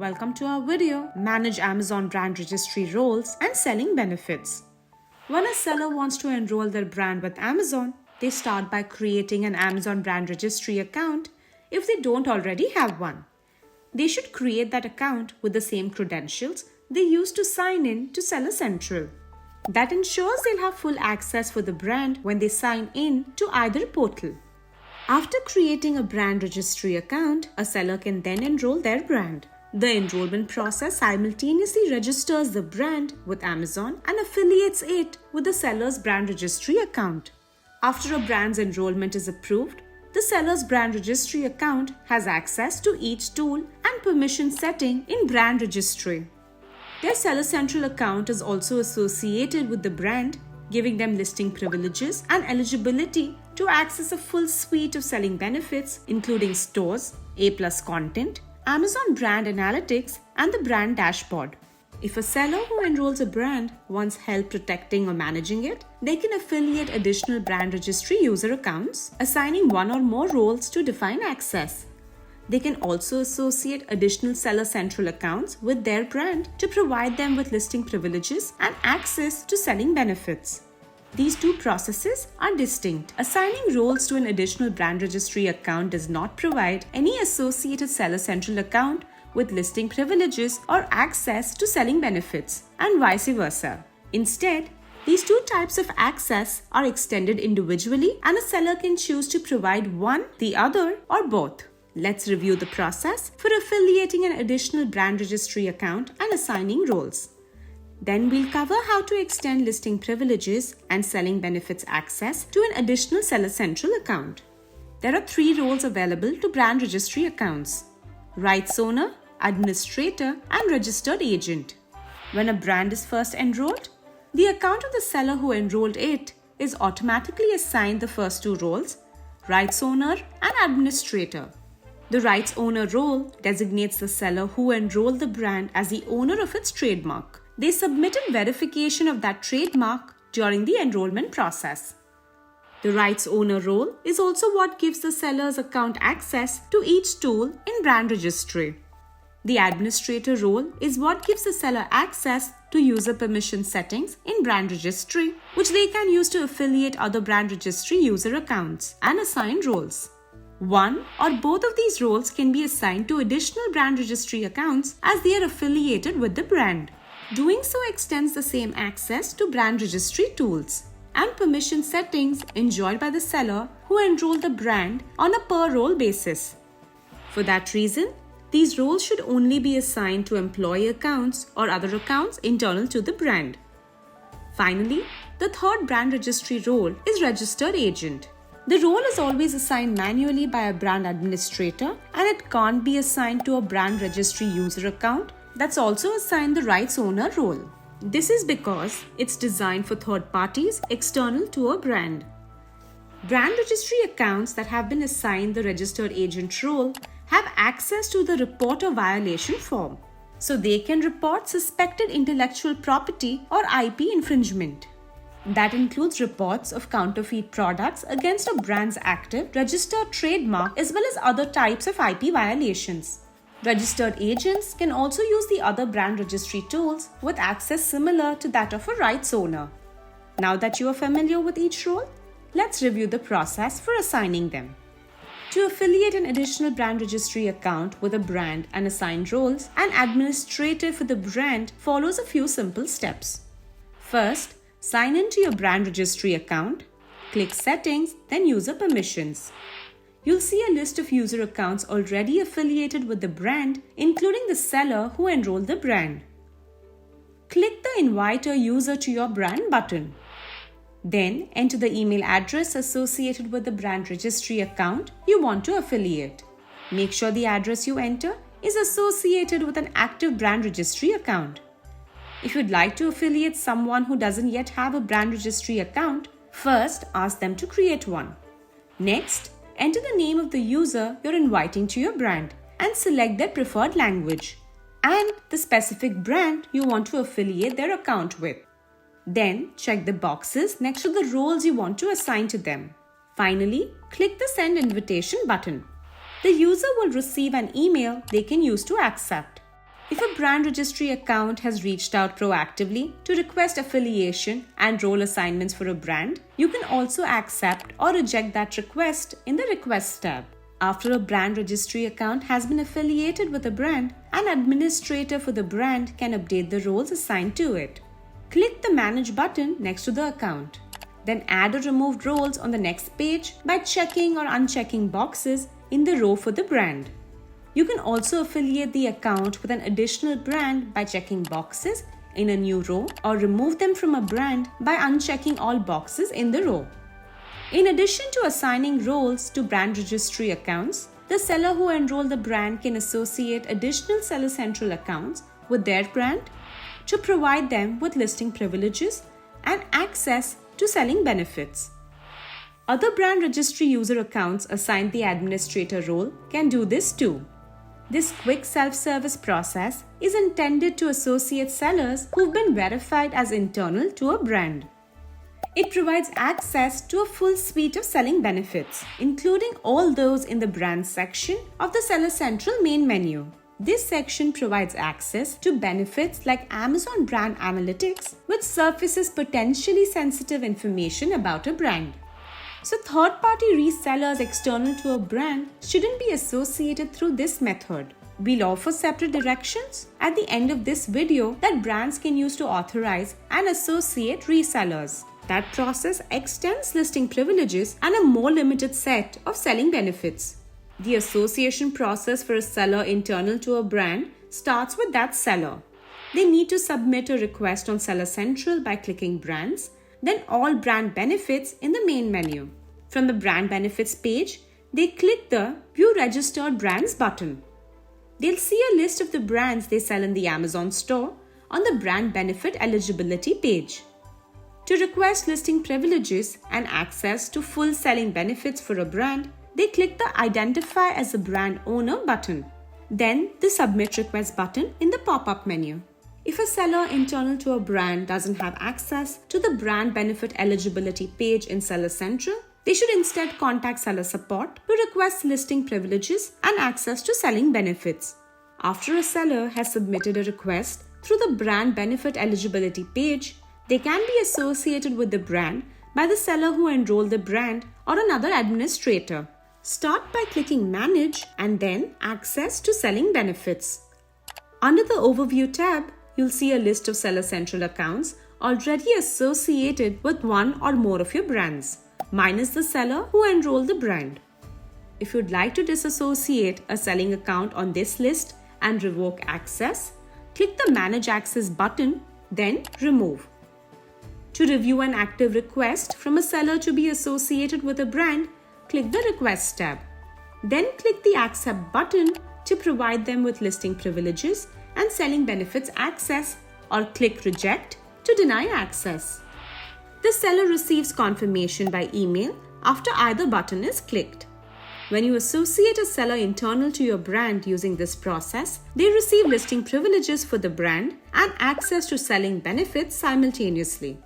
Welcome to our video, Manage Amazon Brand Registry Roles and Selling Benefits. When a seller wants to enroll their brand with Amazon, they start by creating an Amazon Brand Registry account if they don't already have one. They should create that account with the same credentials they use to sign in to Seller Central. That ensures they'll have full access for the brand when they sign in to either portal. After creating a brand registry account, a seller can then enroll their brand. The enrollment process simultaneously registers the brand with Amazon and affiliates it with the seller's brand registry account. After a brand's enrollment is approved, the seller's brand registry account has access to each tool and permission setting in brand registry. Their Seller Central account is also associated with the brand, giving them listing privileges and eligibility to access a full suite of selling benefits, including stores, A+ content, Amazon Brand Analytics, and the Brand Dashboard. If a seller who enrolls a brand wants help protecting or managing it, they can affiliate additional brand registry user accounts, assigning one or more roles to define access. They can also associate additional Seller Central accounts with their brand to provide them with listing privileges and access to selling benefits. These two processes are distinct. Assigning roles to an additional brand registry account does not provide any associated Seller Central account with listing privileges or access to selling benefits, and vice versa. Instead, these two types of access are extended individually, and a seller can choose to provide one, the other, or both. Let's review the process for affiliating an additional brand registry account and assigning roles. Then we'll cover how to extend listing privileges and selling benefits access to an additional Seller Central account. There are 3 roles available to brand registry accounts: rights owner, administrator, and registered agent. When a brand is first enrolled, the account of the seller who enrolled it is automatically assigned the first 2 roles, rights owner and administrator. The rights owner role designates the seller who enrolled the brand as the owner of its trademark. They submitted verification of that trademark during the enrollment process. The rights owner role is also what gives the seller's account access to each tool in brand registry. The administrator role is what gives the seller access to user permission settings in brand registry, which they can use to affiliate other brand registry user accounts and assign roles. One or both of these roles can be assigned to additional brand registry accounts as they are affiliated with the brand. Doing so extends the same access to brand registry tools and permission settings enjoyed by the seller who enrolled the brand on a per-role basis. For that reason, these roles should only be assigned to employee accounts or other accounts internal to the brand. Finally, the third brand registry role is registered agent. The role is always assigned manually by a brand administrator, and it can't be assigned to a brand registry user account that's also assigned the rights owner role. This is because it's designed for third parties external to a brand. Brand registry accounts that have been assigned the registered agent role have access to the report of violation form, so they can report suspected intellectual property or IP infringement. That includes reports of counterfeit products against a brand's active registered trademark as well as other types of IP violations. Registered agents can also use the other brand registry tools with access similar to that of a rights owner. Now that you are familiar with each role, let's review the process for assigning them. To affiliate an additional brand registry account with a brand and assign roles, an administrator for the brand follows a few simple steps. First, sign in to your brand registry account, click Settings, then User Permissions. You'll see a list of user accounts already affiliated with the brand, including the seller who enrolled the brand. Click the Invite a User to Your Brand button. Then enter the email address associated with the brand registry account you want to affiliate. Make sure the address you enter is associated with an active brand registry account. If you'd like to affiliate someone who doesn't yet have a brand registry account, first ask them to create one. Next, enter the name of the user you're inviting to your brand and select their preferred language and the specific brand you want to affiliate their account with. Then check the boxes next to the roles you want to assign to them. Finally, click the Send Invitation button. The user will receive an email they can use to accept. If a brand registry account has reached out proactively to request affiliation and role assignments for a brand, you can also accept or reject that request in the Requests tab. After a brand registry account has been affiliated with a brand, an administrator for the brand can update the roles assigned to it. Click the Manage button next to the account. Then add or remove roles on the next page by checking or unchecking boxes in the row for the brand. You can also affiliate the account with an additional brand by checking boxes in a new row or remove them from a brand by unchecking all boxes in the row. In addition to assigning roles to brand registry accounts, the seller who enrolled the brand can associate additional Seller Central accounts with their brand to provide them with listing privileges and access to selling benefits. Other brand registry user accounts assigned the administrator role can do this too. This quick self-service process is intended to associate sellers who've been verified as internal to a brand. It provides access to a full suite of selling benefits, including all those in the Brand section of the Seller Central main menu. This section provides access to benefits like Amazon Brand Analytics, which surfaces potentially sensitive information about a brand. So third-party resellers external to a brand shouldn't be associated through this method. We'll offer separate directions at the end of this video that brands can use to authorize and associate resellers. That process extends listing privileges and a more limited set of selling benefits. The association process for a seller internal to a brand starts with that seller. They need to submit a request on Seller Central by clicking Brands, then All Brand Benefits in the main menu. From the Brand Benefits page, they click the View Registered Brands button. They'll see a list of the brands they sell in the Amazon store on the Brand Benefit Eligibility page. To request listing privileges and access to full selling benefits for a brand, they click the Identify as a Brand Owner button, then the Submit Request button in the pop-up menu. If a seller internal to a brand doesn't have access to the Brand Benefit Eligibility page in Seller Central, they should instead contact seller support to request listing privileges and access to selling benefits. After a seller has submitted a request through the Brand Benefit Eligibility page, they can be associated with the brand by the seller who enrolled the brand or another administrator. Start by clicking Manage and then Access to Selling Benefits. Under the Overview tab, you'll see a list of Seller Central accounts already associated with one or more of your brands, minus the seller who enrolled the brand. If you'd like to disassociate a selling account on this list and revoke access, click the Manage Access button, then Remove. To review an active request from a seller to be associated with a brand, click the Request tab. Then click the Accept button to provide them with listing privileges and selling benefits access, or click Reject to deny access. The seller receives confirmation by email after either button is clicked. When you associate a seller internal to your brand using this process, they receive listing privileges for the brand and access to selling benefits simultaneously.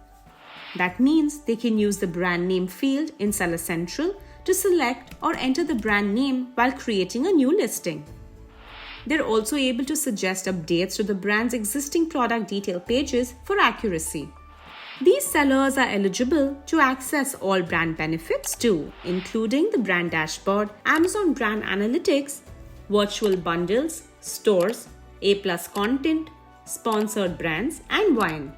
That means they can use the brand name field in Seller Central to select or enter the brand name while creating a new listing. They're also able to suggest updates to the brand's existing product detail pages for accuracy. These sellers are eligible to access all brand benefits too, including the brand dashboard, Amazon Brand Analytics, virtual bundles, stores, A+ content, sponsored brands, and wine.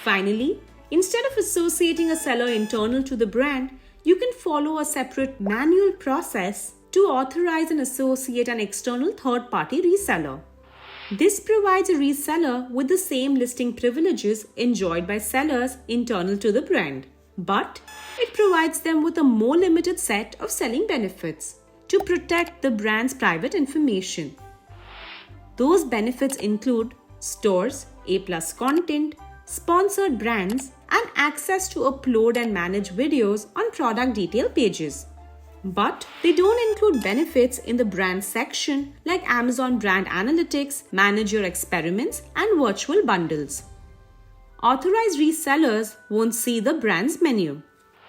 Finally, instead of associating a seller internal to the brand, you can follow a separate manual process to authorize and associate an external third-party reseller. This provides a reseller with the same listing privileges enjoyed by sellers internal to the brand, but it provides them with a more limited set of selling benefits to protect the brand's private information. Those benefits include stores, A+ content, sponsored brands, and access to upload and manage videos on product detail pages. But they don't include benefits in the brand section like Amazon Brand Analytics, Manage Your Experiments, and virtual bundles. Authorized resellers won't see the brands menu.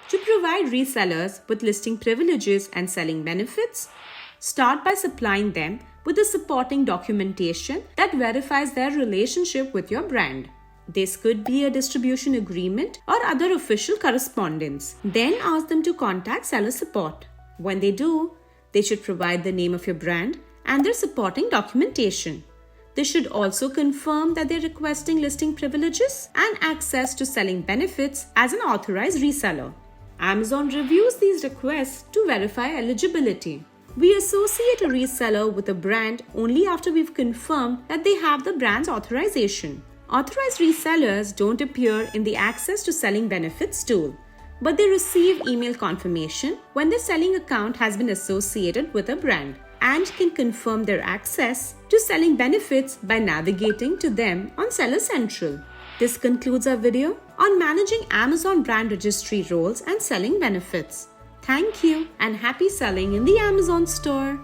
To provide resellers with listing privileges and selling benefits, start by supplying them with the supporting documentation that verifies their relationship with your brand. This could be a distribution agreement or other official correspondence. Then ask them to contact seller support. When they do, they should provide the name of your brand and their supporting documentation. They should also confirm that they're requesting listing privileges and access to selling benefits as an authorized reseller. Amazon reviews these requests to verify eligibility. We associate a reseller with a brand only after we've confirmed that they have the brand's authorization. Authorized resellers don't appear in the Access to Selling Benefits tool, but they receive email confirmation when their selling account has been associated with a brand and can confirm their access to selling benefits by navigating to them on Seller Central. This concludes our video on managing Amazon brand registry roles and selling benefits. Thank you and happy selling in the Amazon store.